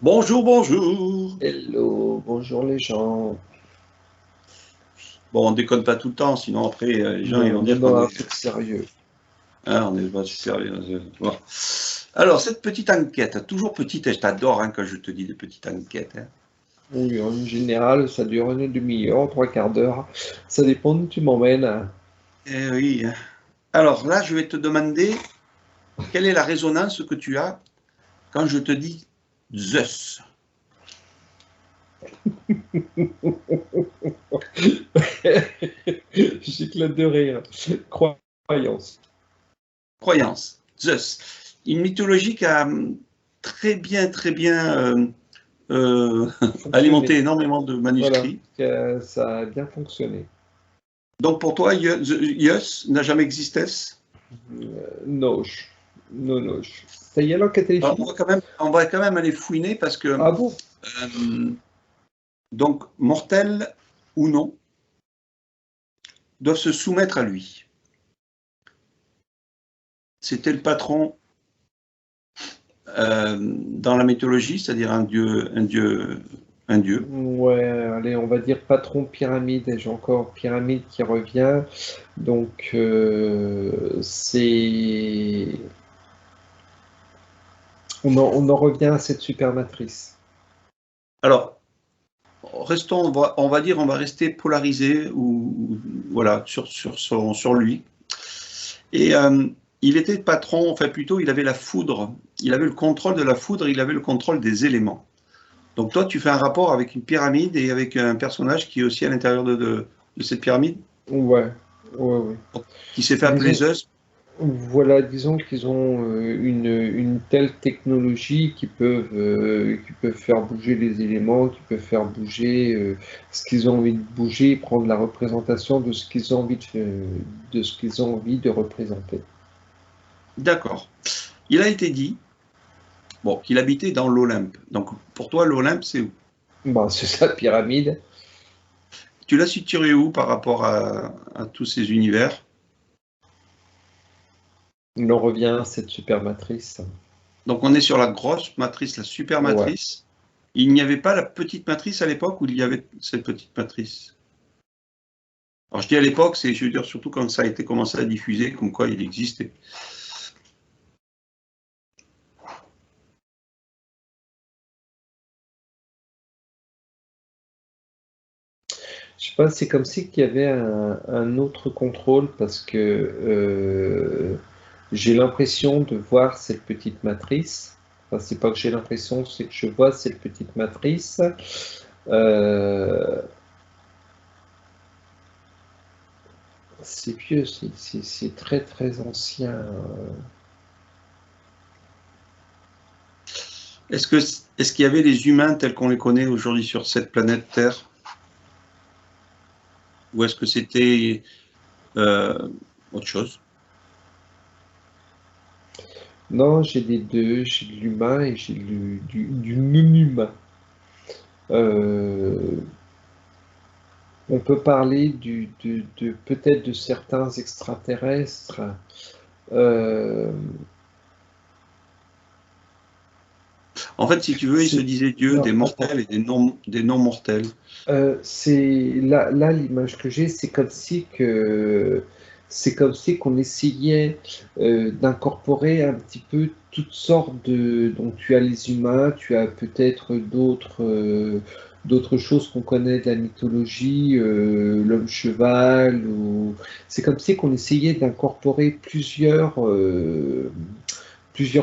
Bonjour, bonjour. Hello, bonjour les gens. Bon, on déconne pas tout le temps, sinon après les gens ils vont Non, dire non, qu'on un est, truc sérieux. on n'est pas sérieux. Bon. Alors cette petite enquête, toujours petite, et je t'adore quand je te dis des petites enquêtes. Oui, en général, ça dure une demi-heure, trois quarts d'heure. Ça dépend où tu m'emmènes. Eh oui. Alors là, je vais te demander quelle est la résonance que tu as quand je te dis Zeus. J'éclate de rire. Croyance. Croyance. Zeus. Une mythologie qui a très bien alimenté Fonctionner. énormément de Voilà, manuscrits. ça a bien fonctionné. Donc pour toi, Zeus n'a jamais existé? Noche. Non, noche. Ça y est, l'enquête est Alors, finie? on va quand même aller fouiner parce que, Ah bon? donc, mortels ou non, doivent se soumettre à lui. C'était le patron dans la mythologie, c'est-à-dire un dieu. Ouais, allez, on va dire patron pyramide, et j'ai encore pyramide qui revient. Donc, on en revient à cette supermatrice. Alors, restons, on va dire, on va rester polarisé ou voilà sur lui. Et il était patron, enfin plutôt, il avait la foudre, il avait le contrôle de la foudre, il avait le contrôle des éléments. Donc toi, tu fais un rapport avec une pyramide et avec un personnage qui est aussi à l'intérieur de cette pyramide, Ouais, ouais, ouais. qui s'est fait appeler Disons, Zeus. voilà, disons qu'ils ont une telle technologie qui peuvent faire bouger les éléments, qui peuvent faire bouger ce qu'ils ont envie de bouger, prendre la représentation de ce qu'ils ont envie de ce qu'ils ont envie de représenter. D'accord. Il a été dit bon, qu'il habitait dans l'Olympe. Donc pour toi, l'Olympe, c'est où? Bon, c'est ça, pyramide. Tu l'as situé où par rapport à tous ces univers? On en revient à cette supermatrice. Donc on est sur la grosse matrice, la super Ouais. matrice. Il n'y avait pas la petite matrice à l'époque où il y avait cette petite matrice? Alors je dis à l'époque, c'est, je veux dire, surtout quand ça a été commencé à diffuser, comme quoi il existait. Je sais pas, c'est comme si qu'il y avait un autre contrôle parce que j'ai l'impression de voir cette petite matrice. Enfin, c'est pas que j'ai l'impression, c'est que je vois cette petite matrice. Euh, c'est vieux, c'est très très ancien. Est-ce qu'il y avait les humains tels qu'on les connaît aujourd'hui sur cette planète Terre? Ou est-ce que c'était autre chose? Non, j'ai les deux, j'ai de l'humain et j'ai du non-humain. Euh, on peut parler peut-être de certains extraterrestres. Euh, En fait, si tu veux, il se c'est disait Dieu, non, des attends. mortels et des non mortels. C'est là l'image que j'ai, c'est comme si qu'on essayait d'incorporer un petit peu toutes sortes de. Donc tu as les humains, tu as peut-être d'autres choses qu'on connaît de la mythologie, l'homme cheval ou. C'est comme si qu'on essayait d'incorporer plusieurs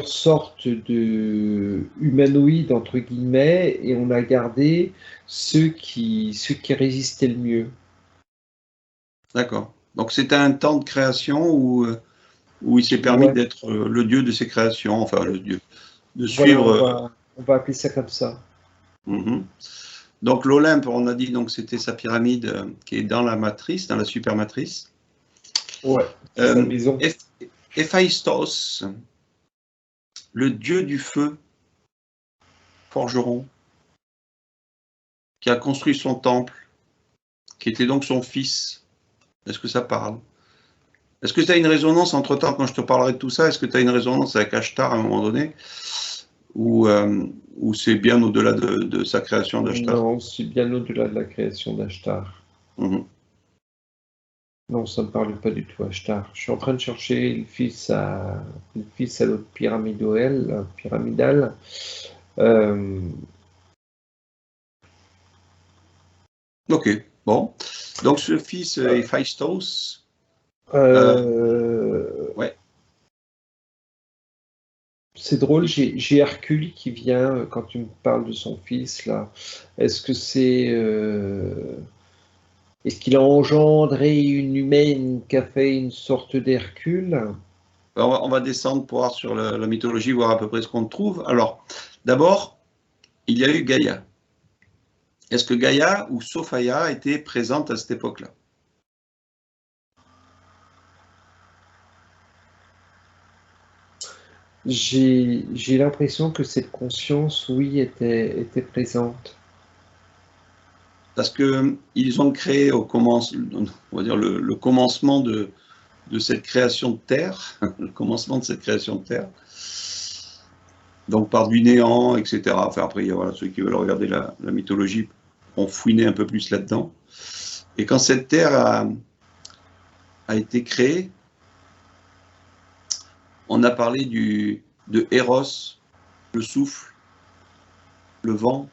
sortes de humanoïdes, entre guillemets, et on a gardé ceux qui résistaient le mieux. D'accord. Donc c'était un temps de création où il s'est permis Ouais, d'être le Dieu de ses créations, enfin le Dieu, de voilà, suivre. on va appeler ça comme ça. Mhm. Donc l'Olympe, on a dit donc c'était sa pyramide qui est dans la matrice, dans la supermatrice. Ouais, c'est sa Euh, maison. Héphaïstos, le dieu du feu, forgeron, qui a construit son temple, qui était donc son fils. Est-ce que ça parle? Est-ce que tu as une résonance entre-temps, quand je te parlerai de tout ça, est-ce que tu as une résonance avec Ashtar à un moment donné? ou c'est bien au-delà de sa création d'Ashtar? Non, c'est bien au-delà de la création d'Ashtar. Mhm. Non, ça ne me parle pas du tout, Ashtar. Je suis en train de chercher le fils à l'autre pyramidal. Ok, bon. Donc ce fils Héphaïstos, ouais. C'est drôle, j'ai Hercule qui vient quand tu me parles de son fils là. Est-ce que est-ce qu'il a engendré une humaine qui a fait une sorte d'Hercule? On va descendre pour voir sur la mythologie, voir à peu près ce qu'on trouve. Alors, d'abord, il y a eu Gaïa. Est-ce que Gaïa ou Sophaïa étaient présentes à cette époque-là? J'ai l'impression que cette conscience, oui, était présente. Parce qu'ils ont créé on va dire le commencement de cette création de Terre, le commencement de cette création de Terre, donc par du néant, etc. Enfin, après, voilà, ceux qui veulent regarder la mythologie ont fouiné un peu plus là-dedans. Et quand cette Terre a été créée, on a parlé de Eros, le souffle, le vent.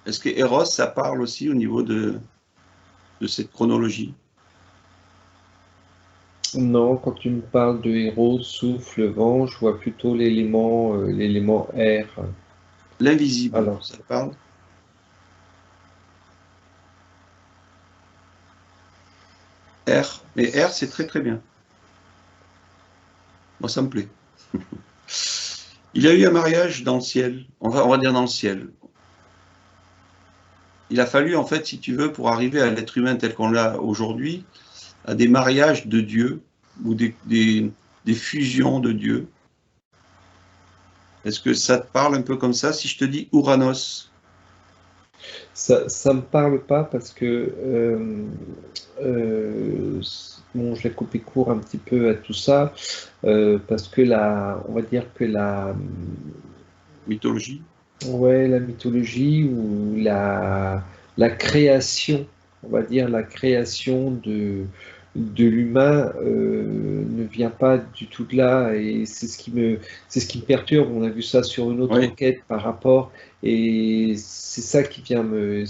Est-ce que Eros, ça parle aussi au niveau de cette chronologie? Non, quand tu me parles de héros, souffle, vent, je vois plutôt l'élément air. L'invisible, Alors, ça te parle? Air, mais air, c'est très très bien. Moi, ça me plaît. Il y a eu un mariage dans le ciel, on va dire dans le ciel. Il a fallu, en fait, si tu veux, pour arriver à l'être humain tel qu'on l'a aujourd'hui, à des mariages de dieux ou des fusions de dieux. Est-ce que ça te parle un peu comme ça? Si je te dis Ouranos, ça me parle pas parce que bon, je vais couper court un petit peu à tout ça parce que on va dire que mythologie, ouais, la mythologie ou la création, on va dire la création de l'humain ne vient pas du tout de là et c'est ce qui me perturbe. On a vu ça sur une autre oui. enquête par rapport et c'est ça qui vient me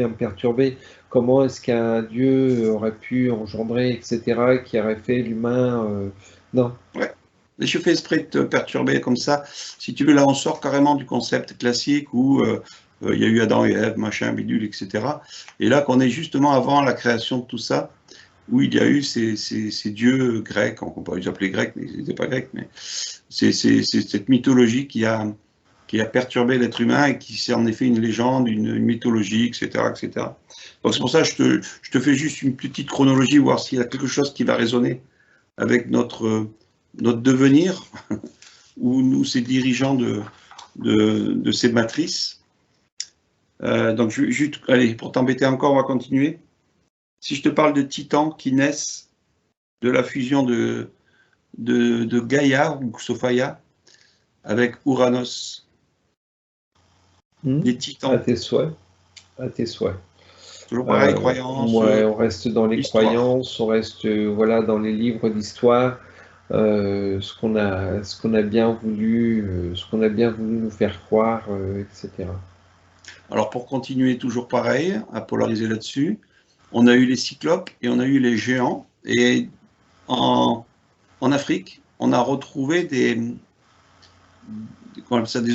perturber. Comment est-ce qu'un dieu aurait pu engendrer, etc., qui aurait fait l'humain non. Ouais. Et je fais exprès de te perturber comme ça. Si tu veux, là, on sort carrément du concept classique où il y a eu Adam et Ève, machin, bidule, etc. Et là, qu'on est justement avant la création de tout ça, où il y a eu ces dieux grecs, on peut pas les appeler grecs, mais ils n'étaient pas grecs, mais c'est cette mythologie qui a perturbé l'être humain et qui s'est en effet une légende, une mythologie, etc., etc. Donc c'est pour ça que je te fais juste une petite chronologie, voir s'il y a quelque chose qui va résonner avec notre devenir, ou nous, ces dirigeants de ces matrices. Donc, allez, pour t'embêter encore, on va continuer. Si je te parle de titans qui naissent de la fusion de Gaïa ou Sophia avec Ouranos, des À titans, tes souhaits, à tes souhaits. toujours pareil, croyances, Ouais, on reste dans les histoire. croyances, on reste voilà dans les livres d'histoire, ce qu'on a bien voulu, nous faire croire, etc. Alors, pour continuer toujours pareil, à polariser là-dessus, on a eu les cyclopes et on a eu les géants. Et en Afrique, on a retrouvé des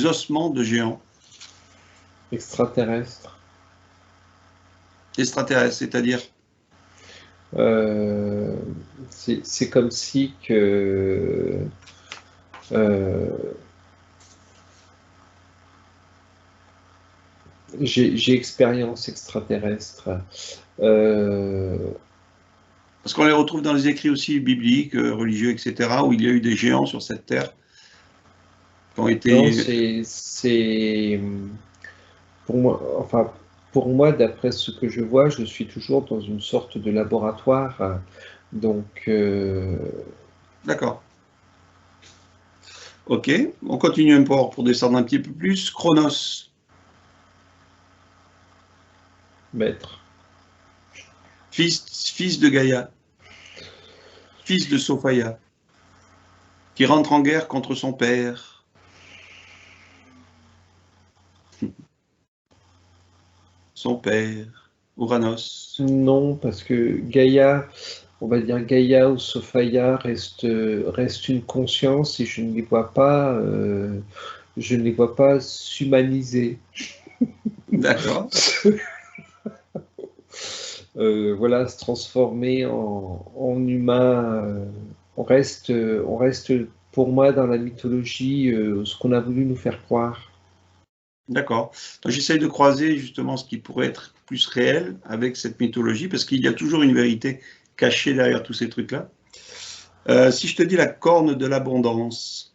ossements de géants Extraterrestre. extraterrestres, c'est-à-dire, Euh, c'est comme si que euh, j'ai expérience extraterrestre. Euh, parce qu'on les retrouve dans les écrits aussi bibliques, religieux, etc., où il y a eu des géants sur cette terre qui ont non, été. c'est pour moi, enfin, pour moi, d'après ce que je vois, je suis toujours dans une sorte de laboratoire. Donc, D'accord. Ok, on continue un peu pour descendre un petit peu plus. Chronos, Maître. fils de Gaïa, fils de Sophia, qui rentre en guerre contre son père. Son père, Ouranos. Non, parce que Gaïa, on va dire Gaïa ou Sophia reste une conscience et je ne les vois pas s'humaniser. D'accord. Voilà, se transformer en humain. On reste pour moi dans la mythologie ce qu'on a voulu nous faire croire. D'accord. Donc j'essaye de croiser justement ce qui pourrait être plus réel avec cette mythologie, parce qu'il y a toujours une vérité cachée derrière tous ces trucs-là. Si je te dis la corne de l'abondance,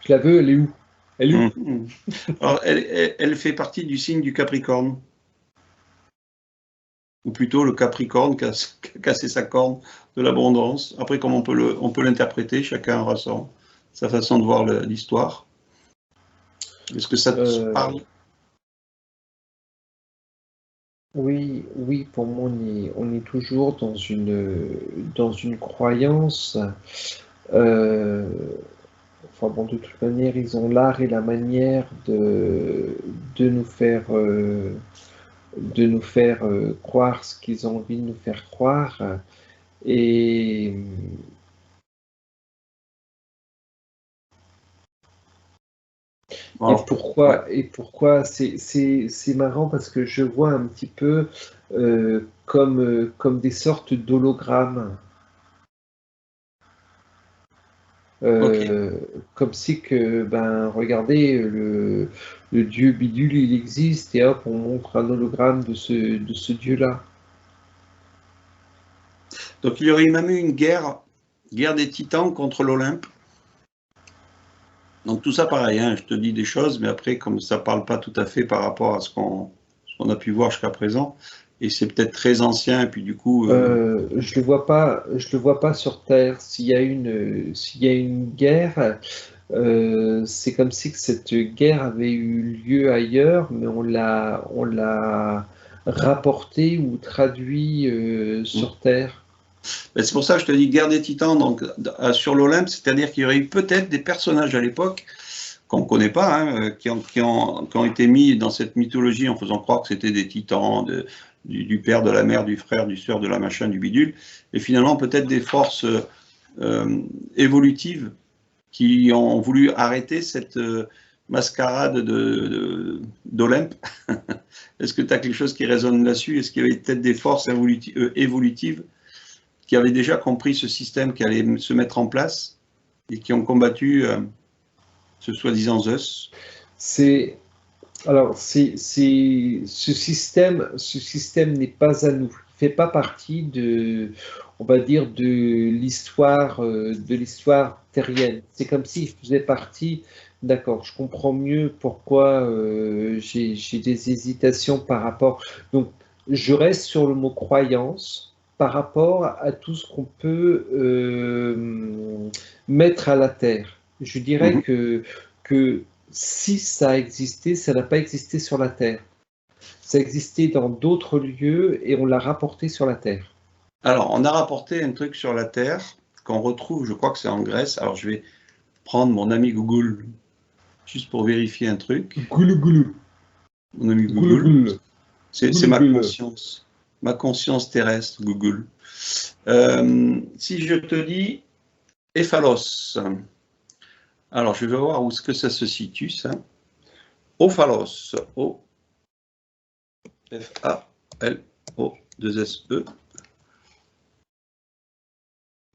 Je la veux, elle est où? Elle est où? alors elle fait partie du signe du Capricorne, ou plutôt le Capricorne qui a cassé sa corne de l'abondance. Après, comme on peut l'interpréter, chacun aura sa façon de voir l'histoire. Est-ce que ça te parle? Oui, oui, pour moi, on est toujours dans une croyance. Euh, enfin bon, de toute manière, ils ont l'art et la manière de nous faire, croire ce qu'ils ont envie de nous faire croire. Et, Alors, ouais. et pourquoi c'est marrant parce que je vois un petit peu comme des sortes d'hologrammes. Ok. Euh, Comme si que, ben, regardez, le dieu bidule, il existe, et hop, on montre un hologramme de ce dieu-là. Donc il y aurait même eu une guerre des titans contre l'Olympe. Donc tout ça pareil, hein, je te dis des choses, mais après, comme ça ne parle pas tout à fait par rapport à ce qu'on a pu voir jusqu'à présent, et c'est peut-être très ancien, et puis du coup, Je le vois pas sur Terre. S'il y a une guerre, c'est comme si que cette guerre avait eu lieu ailleurs, mais on l'a rapporté ou traduit sur Terre. ben, c'est pour ça que je te dis guerre des titans donc, sur l'Olympe, c'est-à-dire qu'il y aurait eu peut-être des personnages à l'époque qu'on ne connaît pas, hein, qui ont été mis dans cette mythologie en faisant croire que c'était des titans, du père, de la mère, du frère, du sœur, de la machin, du bidule, et finalement peut-être des forces évolutives qui ont voulu arrêter cette mascarade d'Olympe. Est-ce que tu as quelque chose qui résonne là-dessus? Est-ce qu'il y avait peut-être des forces évolutives qui avaient déjà compris ce système qui allait se mettre en place et qui ont combattu ce soi-disant Zeus? C'est ce système n'est pas à nous. Il fait pas partie on va dire, de l'histoire terrienne. C'est comme s'il faisait partie. D'accord, je comprends mieux pourquoi j'ai des hésitations par rapport. Donc, je reste sur le mot croyance par rapport à tout ce qu'on peut mettre à la terre. Je dirais Mhm. que si ça a existé, ça n'a pas existé sur la Terre. Ça a existé dans d'autres lieux et on l'a rapporté sur la Terre. Alors, on a rapporté un truc sur la Terre qu'on retrouve, je crois que c'est en Grèce. Alors, je vais prendre mon ami Google juste pour vérifier un truc. Goulou goulou, Mon ami goulou Google, goulou, c'est goulou goulou. ma conscience terrestre, Google. Si je te dis Éphalos, alors je vais voir où est-ce que ça se situe, ça. Ophalos, O-F-A-L-O-2-S-E.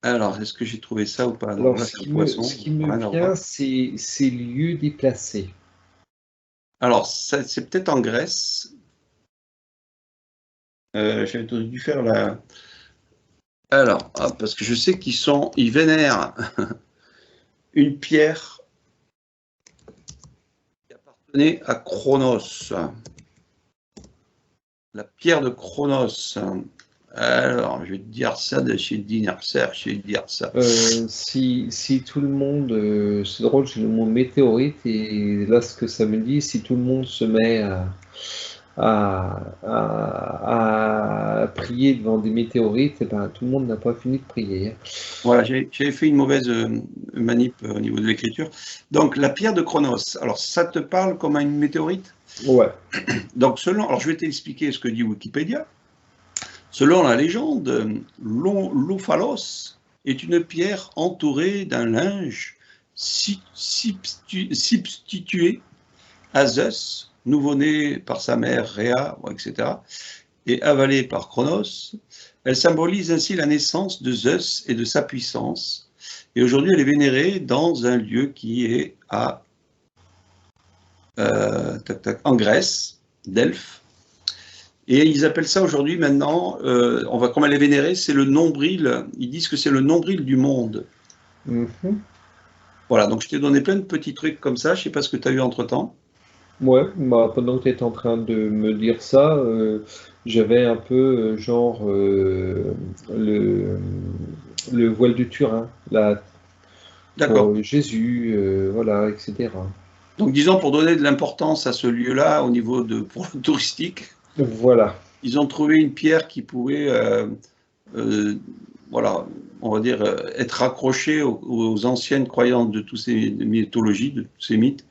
Alors, est-ce que j'ai trouvé ça ou pas? Non, Alors, là, c'est un poisson, ce qui me rien à voir. vient, c'est lieux déplacés. Alors, c'est peut-être en Grèce. J'avais dû faire la. Alors, parce que je sais ils vénèrent une pierre qui appartenait à Chronos. La pierre de Chronos. Alors, je vais te dire ça, je vais te dire ça. Si tout le monde, c'est drôle, j'ai le mot météorite, et là, ce que ça me dit, si tout le monde se met à prier devant des météorites, eh ben, tout le monde n'a pas fini de prier. Voilà, j'avais fait une mauvaise manip au niveau de l'écriture. Donc, la pierre de Chronos, alors ça te parle comme une météorite? Ouais. Donc, alors je vais t'expliquer ce que dit Wikipédia. Selon la légende, l'Ophalos est une pierre entourée d'un linge substitué à Zeus, nouveau-né par sa mère Rhea, etc., et avalée par Chronos. Elle symbolise ainsi la naissance de Zeus et de sa puissance. Et aujourd'hui, elle est vénérée dans un lieu qui est en Grèce, Delphes. Et ils appellent ça aujourd'hui, maintenant, comme elle est vénérée, c'est le nombril. Ils disent que c'est le nombril du monde. Voilà, donc je t'ai donné plein de petits trucs comme ça. Je ne sais pas ce que tu as eu entre-temps. Ouais, bah, pendant que tu étais en train de me dire ça, j'avais un peu le voile de Turin, pour Jésus, voilà, etc. Donc disons, pour donner de l'importance à ce lieu-là au niveau pour le touristique, voilà. Ils ont trouvé une pierre qui pouvait, voilà, on va dire, être accrochée aux anciennes croyances de toutes ces mythologies, de tous ces mythes.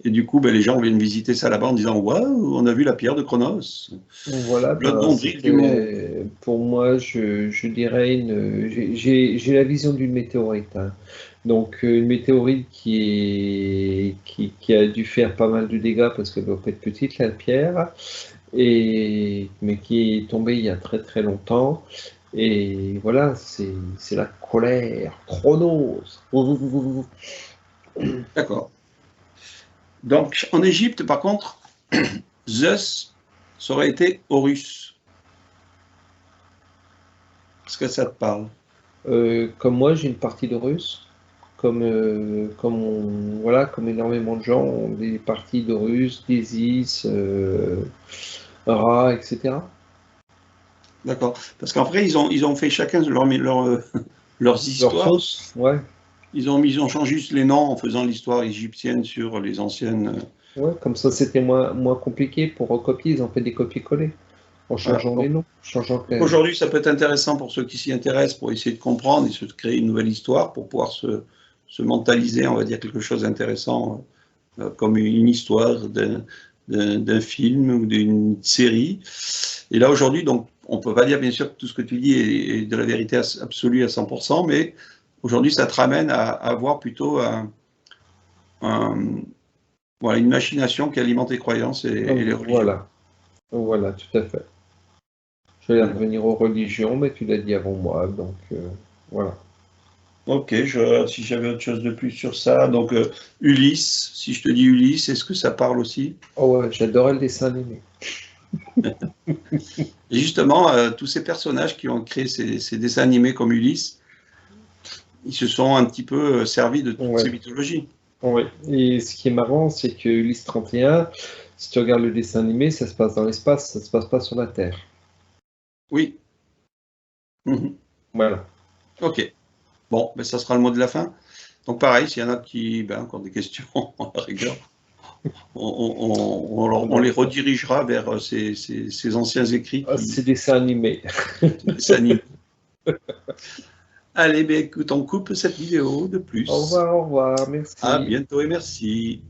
Et du coup, les gens viennent visiter ça là-bas en disant « Waouh, on a vu la pierre de Chronos ». Voilà, Le nombril du monde. pour moi, je dirais j'ai la vision d'une météorite, hein. Donc une météorite qui a dû faire pas mal de dégâts parce qu'elle doit pas être petite, la pierre, mais qui est tombée il y a très très longtemps. Et voilà, c'est la colère, Chronos. D'accord. Donc, en Égypte, par contre, Zeus, ça aurait été Horus. Est-ce que ça te parle? Comme moi, j'ai une partie de russe. Comme énormément de gens ont des parties de russe, d'Isis, Ra, etc. D'accord. Parce qu'en vrai, ils ont fait chacun leurs histoires. Leur sauce, ouais. Ils ont changé juste les noms en faisant l'histoire égyptienne sur les anciennes. Ouais, comme ça, c'était moins compliqué pour recopier. Ils ont fait des copier-coller en changeant les noms. Aujourd'hui, ça peut être intéressant pour ceux qui s'y intéressent, pour essayer de comprendre et se créer une nouvelle histoire, pour pouvoir se mentaliser, on va dire, quelque chose d'intéressant, comme une histoire d'un film ou d'une série. Et là, aujourd'hui, donc, on ne peut pas dire, bien sûr, que tout ce que tu dis est de la vérité absolue à 100%, mais aujourd'hui, ça te ramène à avoir plutôt voilà, une machination qui alimente les croyances et les religions. Voilà, tout à fait. Je vais revenir aux religions, mais tu l'as dit avant moi, donc voilà. Ok, je regarde si j'avais autre chose de plus sur ça. Donc, Ulysse, si je te dis Ulysse, est-ce que ça parle aussi? Oh ouais, j'adorais le dessin animé. Et justement, tous ces personnages qui ont créé ces dessins animés comme Ulysse, ils se sont un petit peu servis de toutes ces mythologies. Oui, et ce qui est marrant, c'est que Ulysse 31, si tu regardes le dessin animé, ça se passe dans l'espace, ça se passe pas sur la Terre. Oui. Voilà. Ok. Bon, ça sera le mot de la fin. Donc pareil, s'il y en a qui ont des questions, à la rigueur, on les redirigera vers ces anciens écrits. Ces dessins animés. Allez, écoute, on coupe cette vidéo de plus. Au revoir, merci. À bientôt et merci.